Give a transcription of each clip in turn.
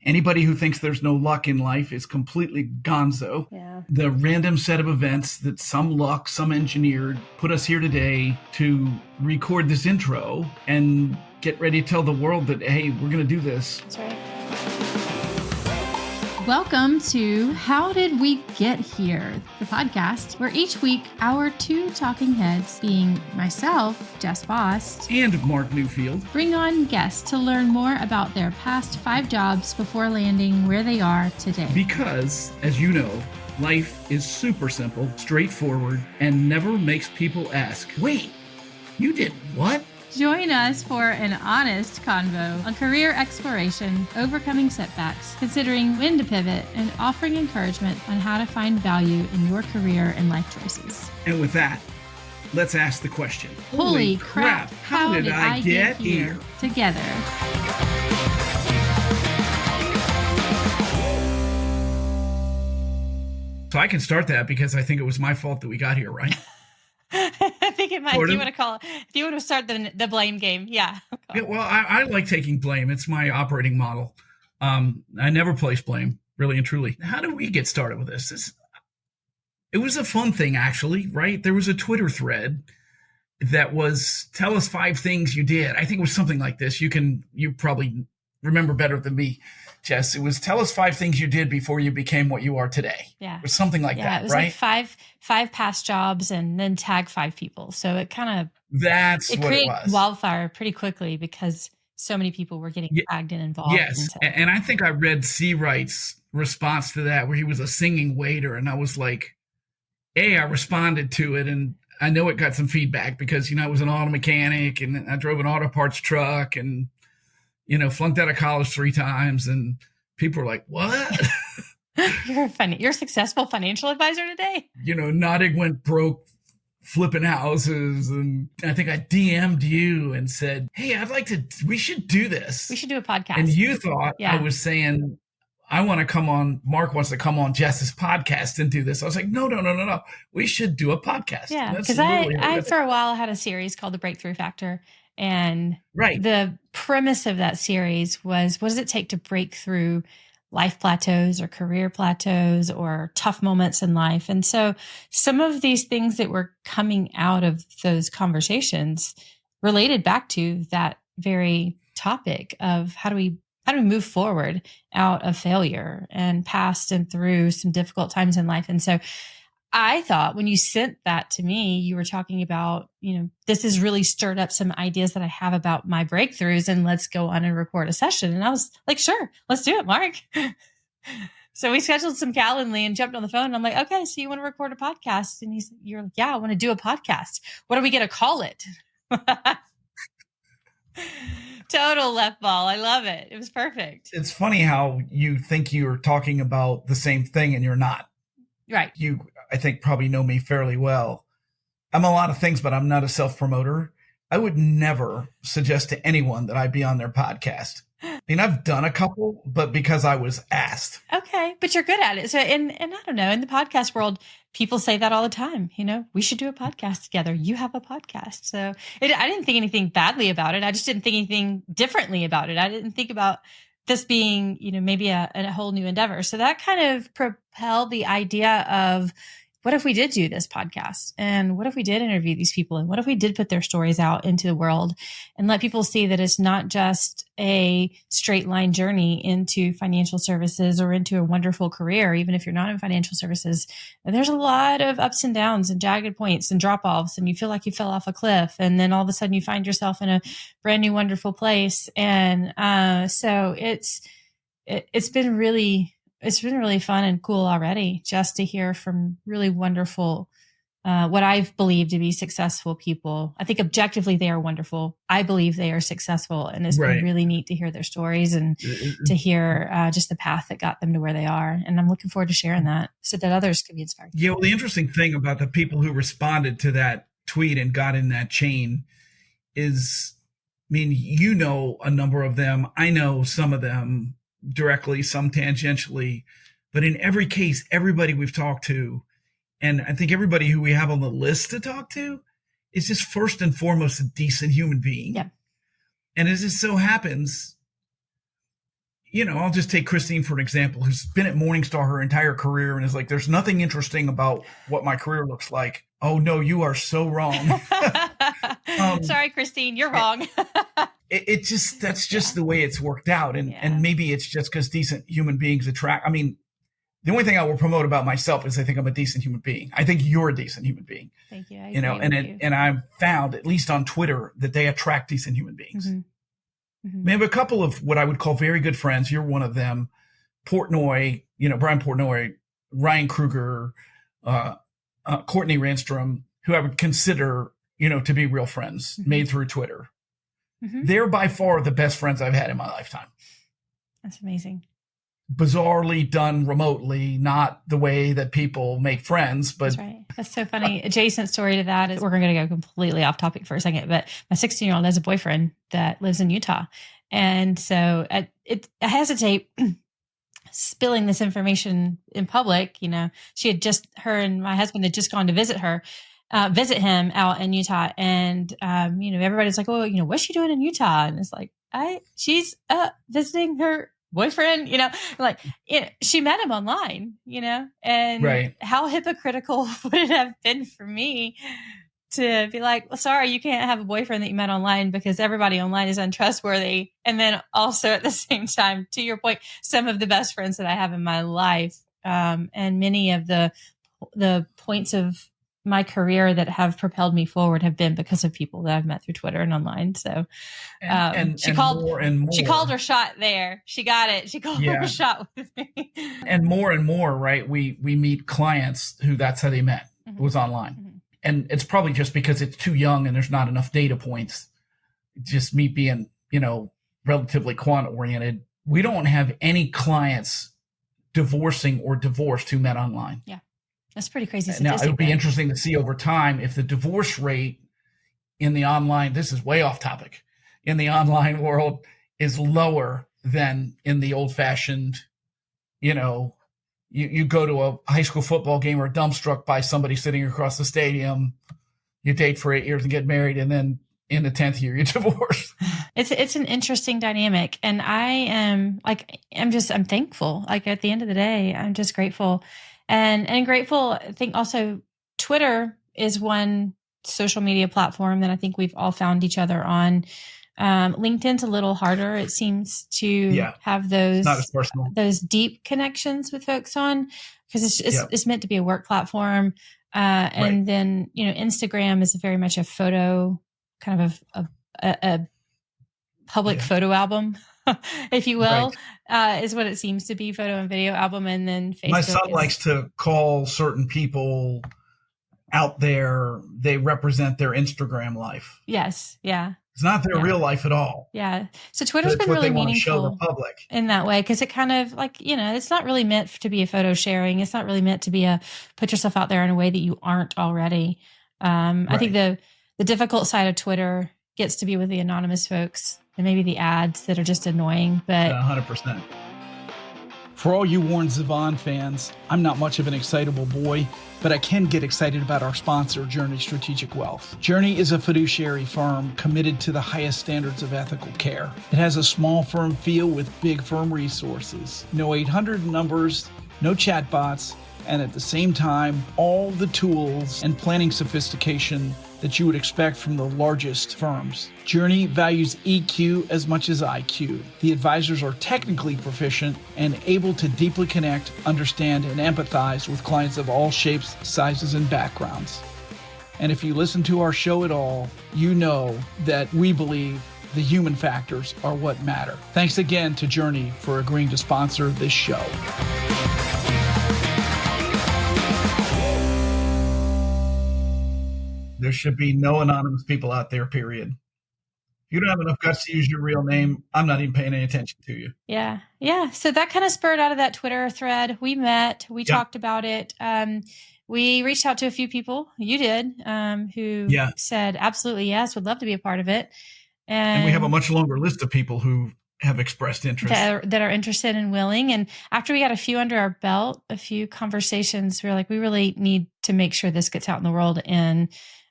Anybody who thinks there's no luck in life is completely gonzo. Yeah. The random set of events that some luck, some engineered, put us here today to record this intro and get ready to tell the world that, hey, we're going to do this. That's right. Welcome to How Did We Get Here, the podcast where each week our two talking heads, being myself, Jess Bost, And Mark Newfield, bring on guests to learn more about their past 5 jobs before landing where they are today. Because, as you know, life is super simple, straightforward, and never makes people ask, wait, you did what? Join us for an honest convo on career exploration, overcoming setbacks, considering when to pivot, and offering encouragement on how to find value in your career and life choices. And with that, let's ask the question. Holy crap, how did I get here? Together. So I can start that because I think it was my fault that we got here, right? I think it might. If you want to start the blame game, yeah. Yeah, well, I like taking blame. It's my operating model. I never place blame, really and truly. How did we get started with this? It was a fun thing, actually, right? There was a Twitter thread that was, tell us 5 things you did. I think it was something like this. You probably remember better than me, Jess. It was, tell us 5 things you did before you became what you are today. Yeah. Or something like that, right? It was like five past jobs and then tag 5 people. So it kind of, it created was. Wildfire pretty quickly because so many people were getting tagged and involved. Yes. And I think I read C. Wright's response to that where he was a singing waiter. And I was like, I responded to it. And I know it got some feedback because, I was an auto mechanic and I drove an auto parts truck and, flunked out of college 3 times. And people were like, what? You're a successful financial advisor today. Notting went broke flipping houses. And I think I DM'd you and said, hey, we should do this. We should do a podcast. And you thought I was saying, Mark wants to come on Jess's podcast and do this. I was like, no. We should do a podcast. Yeah, because I for a while had a series called The Breakthrough Factor. And the premise of that series was, what does it take to break through life plateaus or career plateaus or tough moments in life? And so some of these things that were coming out of those conversations related back to that very topic of how do we move forward out of failure and past and through some difficult times in life. And so I thought when you sent that to me, you were talking about, this has really stirred up some ideas that I have about my breakthroughs, and let's go on and record a session. And I was like, sure, let's do it, Mark. So we scheduled some Calendly and jumped on the phone. And I'm like, okay, so you want to record a podcast? And you're like, yeah, I want to do a podcast. What are we going to call it? Total left ball. I love it. It was perfect. It's funny how you think you're talking about the same thing and you're not. Right. You, I think, probably know me fairly well. I'm a lot of things, but I'm not a self-promoter. I would never suggest to anyone that I be on their podcast. I mean, I've done a couple, but because I was asked. Okay, but you're good at it. So, and I don't know, in the podcast world, people say that all the time. We should do a podcast together. You have a podcast. So I didn't think anything badly about it. I just didn't think anything differently about it. I didn't think about this being, maybe a whole new endeavor. So that kind of propelled the idea of, what if we did do this podcast? And what if we did interview these people? And what if we did put their stories out into the world and let people see that it's not just a straight line journey into financial services or into a wonderful career, even if you're not in financial services. There's a lot of ups and downs and jagged points and drop offs, and you feel like you fell off a cliff. And then all of a sudden you find yourself in a brand new, wonderful place. And so it's been really fun and cool already just to hear from really wonderful, what I've believed to be successful people. I think objectively they are wonderful. I believe they are successful, and it's been really neat to hear their stories and to hear just the path that got them to where they are. And I'm looking forward to sharing that so that others can be inspired. Yeah, well, the interesting thing about the people who responded to that tweet and got in that chain is, a number of them. I know some of them directly, some tangentially, but in every case, everybody we've talked to, and I think everybody who we have on the list to talk to, is just first and foremost a decent human being. Yeah. And as it so happens, I'll just take Christine for an example, who's been at Morningstar her entire career and is like, there's nothing interesting about what my career looks like. Oh no, you are so wrong. Sorry, Christine, you're wrong. That's just the way it's worked out. And maybe it's just because decent human beings attract. I mean, the only thing I will promote about myself is I think I'm a decent human being. I think you're a decent human being. Thank you. And I've found, at least on Twitter, that they attract decent human beings. Mm-hmm. Mm-hmm. We have a couple of what I would call very good friends. You're one of them. Portnoy, Brian Portnoy, Ryan Kruger, Courtney Randstrom, who I would consider, to be real friends, made through Twitter. Mm-hmm. They're by far the best friends I've had in my lifetime. That's amazing. Bizarrely done remotely, not the way that people make friends, but that's right. That's so funny. Adjacent story to that is, we're going to go completely off topic for a second, but my 16-year-old has a boyfriend that lives in Utah. And so I hesitate spilling this information in public. Her and my husband had just gone to visit him out in Utah. And, everybody's like, well, what's she doing in Utah? And it's like, she's visiting her boyfriend, she met him online, and right. How hypocritical would it have been for me to be like, well, sorry, you can't have a boyfriend that you met online because everybody online is untrustworthy. And then also at the same time, to your point, some of the best friends that I have in my life, and many of the points of my career that have propelled me forward have been because of people that I've met through Twitter and online. So, she called her shot there. She got it. She called her shot with me. And more, right? We meet clients who that's how they met. It was online. Mm-hmm. And it's probably just because it's too young and there's not enough data points. Just me being, relatively quant oriented. We don't have any clients divorcing or divorced who met online. Yeah. That's pretty crazy. Now, it would be interesting to see over time if the divorce rate in the online, this is way off topic, in the online world is lower than in the old fashioned, you go to a high school football game or dumbstruck by somebody sitting across the stadium, you date for 8 years and get married, and then in the 10th year, you divorce. It's an interesting dynamic. And I'm thankful. Like, at the end of the day, I'm just grateful. And grateful. I think also Twitter is one social media platform that I think we've all found each other on. LinkedIn's a little harder. It seems to have those deep connections with folks on, because it's meant to be a work platform. And then, Instagram is very much a photo, kind of a public photo album, if you will, is what it seems to be, photo and video album. And then Facebook. My son likes to call certain people out there, they represent their Instagram life. Yes. Yeah. It's not their real life at all. Yeah. So Twitter's been really meaningful show the public in that way, because it kind of it's not really meant to be a photo sharing. It's not really meant to be put yourself out there in a way that you aren't already. I think the difficult side of Twitter gets to be with the anonymous folks and maybe the ads that are just annoying. But 100%. For all you Warren Zevon fans, I'm not much of an excitable boy, but I can get excited about our sponsor, Journey Strategic Wealth. Journey is a fiduciary firm committed to the highest standards of ethical care. It has a small firm feel with big firm resources. No 800 numbers, no chatbots, and at the same time, all the tools and planning sophistication that you would expect from the largest firms. Journey values EQ as much as IQ. The advisors are technically proficient and able to deeply connect, understand, and empathize with clients of all shapes, sizes, and backgrounds. And if you listen to our show at all, you know that we believe the human factors are what matter. Thanks again to Journey for agreeing to sponsor this show. There should be no anonymous people out there, period. If you don't have enough guts to use your real name, I'm not even paying any attention to you. Yeah. Yeah. So that kind of spurred out of that Twitter thread. We met, we talked about it. We reached out to a few people, you did, who said, absolutely, yes, would love to be a part of it. And we have a much longer list of people who have expressed interest. That are interested and willing. And after we got a few under our belt, a few conversations, we were like, we really need to make sure this gets out in the world in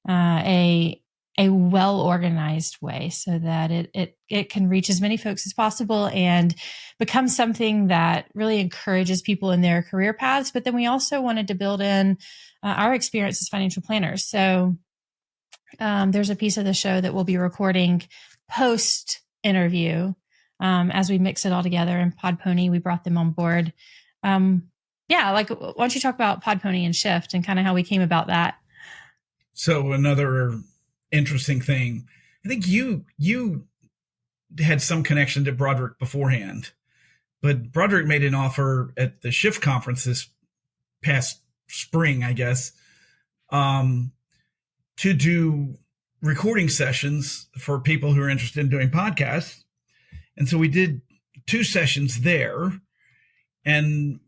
a a well-organized way so that it can reach as many folks as possible and become something that really encourages people in their career paths. But then we also wanted to build in our experience as financial planners. So there's a piece of the show that we'll be recording post interview as we mix it all together. And Pod Pony, we brought them on board. Why don't you talk about Pod Pony and Shift and kind of how we came about that? So another interesting thing, I think you had some connection to Broderick beforehand, but Broderick made an offer at the Shift conference this past spring, I guess, to do recording sessions for people who are interested in doing podcasts. And so we did 2 sessions there and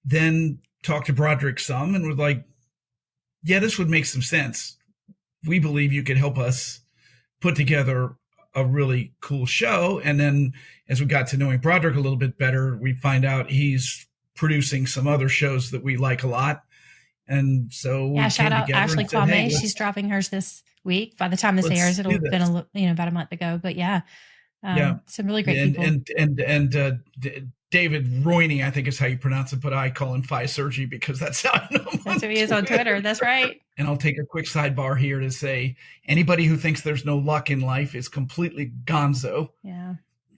then talked to Broderick some and was like, yeah, this would make some sense. We believe you could help us put together a really cool show. And then as we got to knowing Broderick a little bit better, we find out he's producing some other shows that we like a lot. And so shout out Ashley Kwame. Hey, she's dropping hers this week. By the time this airs, it'll have been about a month ago. But some really great people. And David Royney, I think is how you pronounce it, but I call him Phi Surgery because that's how I know him. That's who he is on Twitter. That's right. And I'll take a quick sidebar here to say anybody who thinks there's no luck in life is completely gonzo. Yeah.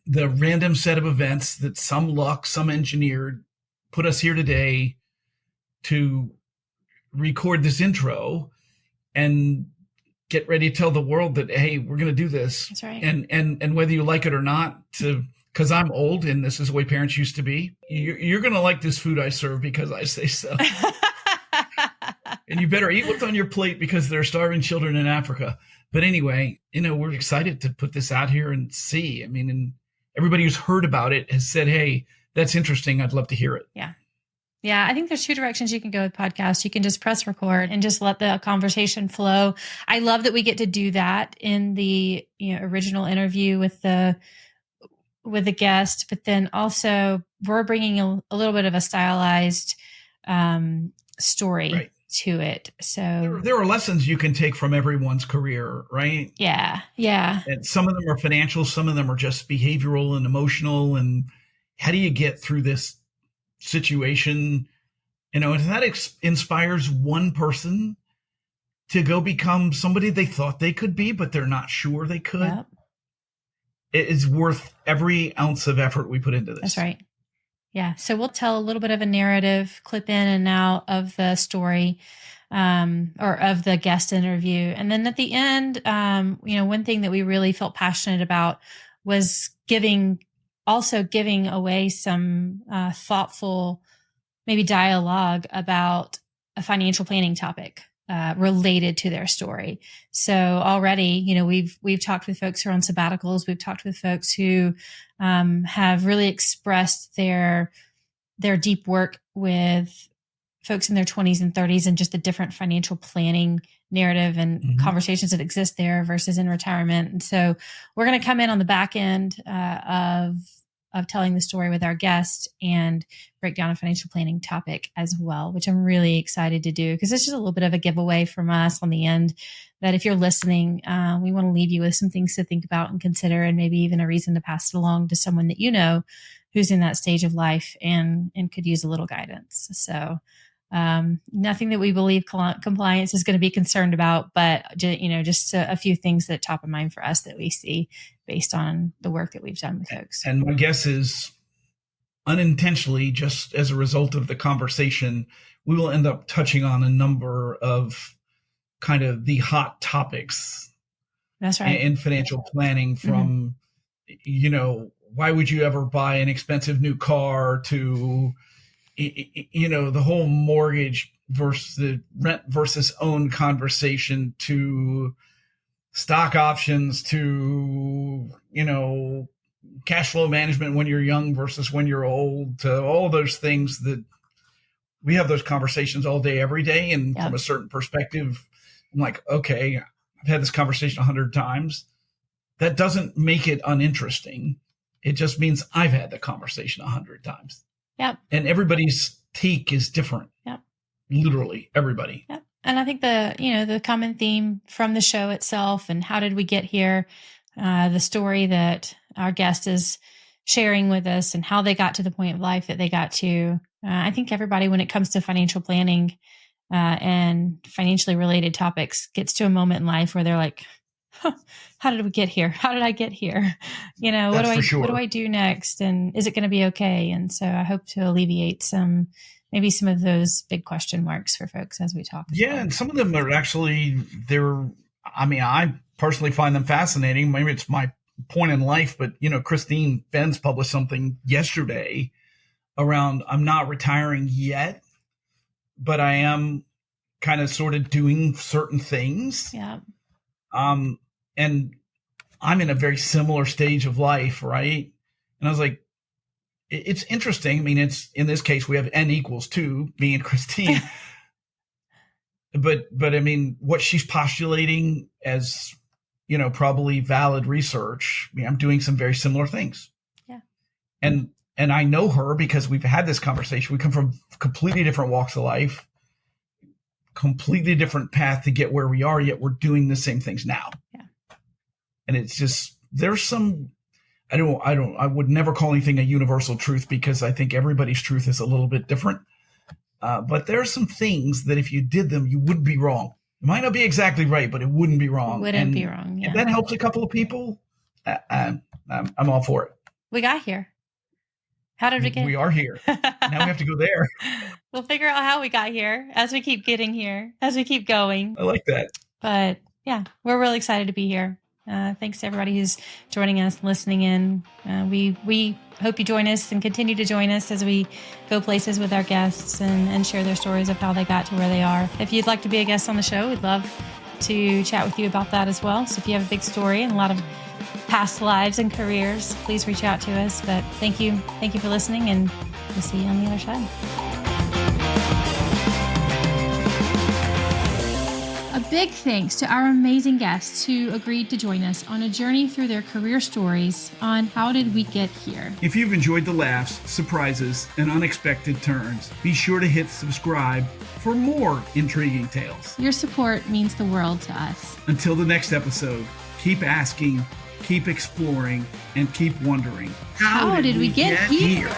The random set of events that some luck, some engineered put us here today to record this intro and get ready to tell the world that, hey, we're going to do this. That's right. And whether you like it or not, because I'm old and this is the way parents used to be, you're going to like this food I serve because I say so. And you better eat what's on your plate because there are starving children in Africa. But anyway, we're excited to put this out here and see. I mean, and everybody who's heard about it has said, hey, that's interesting. I'd love to hear it. Yeah. Yeah, I think there's 2 directions you can go with podcasts. You can just press record and just let the conversation flow. I love that we get to do that in the original interview with the guest, but then also we're bringing a little bit of a stylized story to it. So there are lessons you can take from everyone's career, right? Yeah. And some of them are financial, some of them are just behavioral and emotional. And how do you get through this situation? If that inspires one person to go become somebody they thought they could be, but they're not sure they could, yep. It is worth every ounce of effort we put into this. That's right. Yeah. So we'll tell a little bit of a narrative, clip in and out of the story, or of the guest interview. And then at the end, one thing that we really felt passionate about was giving away some thoughtful, maybe dialogue about a financial planning topic related to their story. So already, we've talked with folks who are on sabbaticals. We've talked with folks who have really expressed their deep work with folks in their 20s and 30s and just the different financial planning narrative and conversations that exist there versus in retirement. And so we're going to come in on the back end of telling the story with our guest and break down a financial planning topic as well, which I'm really excited to do because it's just a little bit of a giveaway from us on the end that if you're listening, we want to leave you with some things to think about and consider and maybe even a reason to pass it along to someone that who's in that stage of life and could use a little guidance. So nothing that we believe compliance is going to be concerned about, but just a few things that top of mind for us that we see based on the work that we've done with folks. And my guess is unintentionally, just as a result of the conversation, we will end up touching on a number of kind of the hot topics. That's right. In financial planning from, why would you ever buy an expensive new car to, the whole mortgage versus the rent versus own conversation to stock options to, cash flow management when you're young versus when you're old, to all those things that we have those conversations all day, every day. And from a certain perspective, I'm like, okay, I've had this conversation 100 times. That doesn't make it uninteresting. It just means I've had the conversation 100 times. Yep. And everybody's take is different. Yep. Literally everybody. Yep. And I think the common theme from the show itself and how did we get here, the story that our guest is sharing with us and how they got to the point of life that they got to. I think everybody, when it comes to financial planning and financially related topics, gets to a moment in life where they're like, how did we get here? How did I get here? What do I do next? And is it going to be okay? And so I hope to alleviate maybe some of those big question marks for folks as we talk. Yeah. And some of them are actually, I personally find them fascinating. Maybe it's my point in life, but Christine Benz published something yesterday around, I'm not retiring yet, but I am kind of sort of doing certain things. Yeah. And I'm in a very similar stage of life, right? And I was like, it's interesting. I mean, it's, in this case, we have N equals 2, me and Christine. but I mean, what she's postulating as, probably valid research, I'm doing some very similar things. Yeah. And I know her because we've had this conversation. We come from completely different walks of life, completely different path to get where we are, yet we're doing the same things now. Yeah. And it's just, there's some, I would never call anything a universal truth because I think everybody's truth is a little bit different. But there are some things that if you did them, you wouldn't be wrong. It might not be exactly right, but it wouldn't be wrong. Be wrong. Yeah. If that helps a couple of people, I'm all for it. We got here. How did we get? We are here. Now we have to go there. We'll figure out how we got here as we keep getting here, as we keep going. I like that. But yeah, we're really excited to be here. Thanks to everybody who's joining us, listening in. We hope you join us and continue to join us as we go places with our guests and share their stories of how they got to where they are. If you'd like to be a guest on the show, we'd love to chat with you about that as well. So if you have a big story and a lot of past lives and careers, please reach out to us. But thank you for listening, and we'll see you on the other side. A big thanks to our amazing guests who agreed to join us on a journey through their career stories on how did we get here. If you've enjoyed the laughs, surprises, and unexpected turns, be sure to hit subscribe for more intriguing tales. Your support means the world to us. Until the next episode, keep asking, keep exploring, and keep wondering, how did we get here?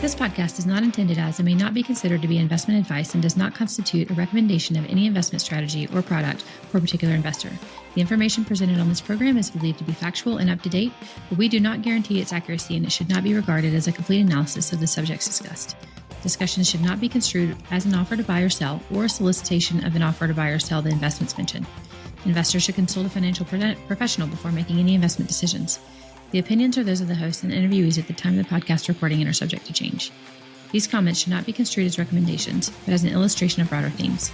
This podcast is not intended as and may not be considered to be investment advice and does not constitute a recommendation of any investment strategy or product for a particular investor. The information presented on this program is believed to be factual and up to date, but we do not guarantee its accuracy, and it should not be regarded as a complete analysis of the subjects discussed. Discussions should not be construed as an offer to buy or sell or a solicitation of an offer to buy or sell the investments mentioned. Investors should consult a financial professional before making any investment decisions. The opinions are those of the host and interviewees at the time of the podcast recording and are subject to change. These comments should not be construed as recommendations, but as an illustration of broader themes.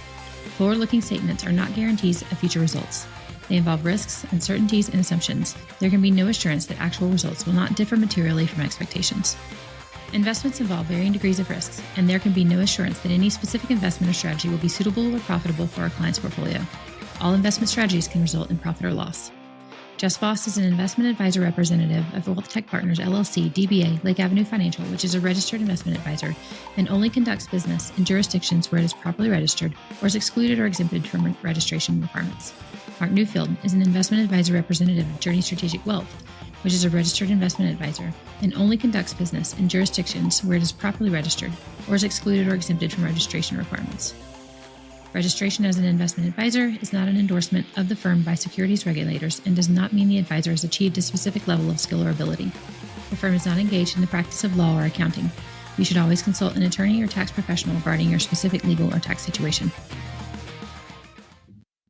Forward-looking statements are not guarantees of future results. They involve risks, uncertainties, and assumptions. There can be no assurance that actual results will not differ materially from expectations. Investments involve varying degrees of risks, and there can be no assurance that any specific investment or strategy will be suitable or profitable for our client's portfolio. All investment strategies can result in profit or loss. Jess Bost is an investment advisor representative of Wealth Tech Partners, LLC, DBA, Lake Avenue Financial, which is a registered investment advisor and only conducts business in jurisdictions where it is properly registered or is excluded or exempted from registration requirements. Mark Newfield is an investment advisor representative of Journey Strategic Wealth, which is a registered investment advisor and only conducts business in jurisdictions where it is properly registered or is excluded or exempted from registration requirements. Registration as an investment advisor is not an endorsement of the firm by securities regulators and does not mean the advisor has achieved a specific level of skill or ability. The firm is not engaged in the practice of law or accounting. You should always consult an attorney or tax professional regarding your specific legal or tax situation.